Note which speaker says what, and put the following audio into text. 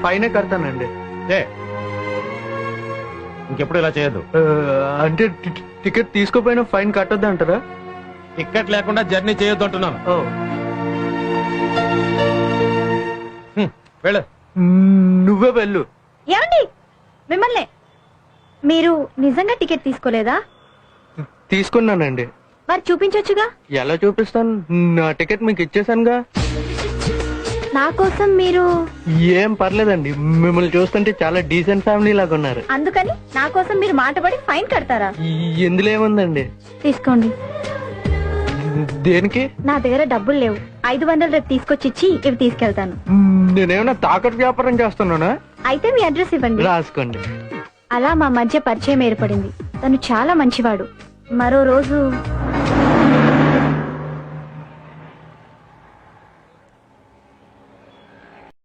Speaker 1: ఫైనే కడతానండి.
Speaker 2: ఇంకెప్పుడు ఇలా చేయొద్దు.
Speaker 1: అంటే టికెట్ తీసుకోపోయినా ఫైన్ కట్టొద్దు అంటారా?
Speaker 2: టికెట్ లేకుండా జర్నీ చేయొద్దు అంటున్నాను. వెళ్ళు.
Speaker 1: నువ్వే వెళ్ళు.
Speaker 3: ఏమండి మిమ్మల్ని, మీరు నిజంగా టికెట్ తీసుకోలేదా?
Speaker 1: తీసుకున్నానండి.
Speaker 3: మరి చూపించొచ్చుగా.
Speaker 1: ఎలా చూపిస్తాను? నా టికెట్ మీకు ఇచ్చేసానుగా.
Speaker 3: నా కోసం మీరు
Speaker 1: ఏం పర్లేదండి, మిమ్మల్ని చూస్తుంటే చాలా డీసెంట్ ఫ్యామిలీ లాగా ఉన్నారు.
Speaker 3: అందుకని నా కోసం మీరు మాటపడి ఫైన్ కడతారా?
Speaker 1: ఎందులో ఏముందండి?
Speaker 3: తీసుకోండి.
Speaker 1: దేనికి?
Speaker 3: నా దగ్గర డబ్బులు లేవు. 500 రేపు తీసుకొచ్చి ఇచ్చి ఇవి తీసుకెళ్తాను.
Speaker 1: నేనేమన్నా తాకట్టు వ్యాపారం చేస్తున్నానా?
Speaker 3: అయితే మీ అడ్రస్ ఇవ్వండి.
Speaker 1: రాసుకోండి.
Speaker 3: అలా మా మధ్య పరిచయం ఏర్పడింది. తను చాలా మంచివాడు. మరో రోజు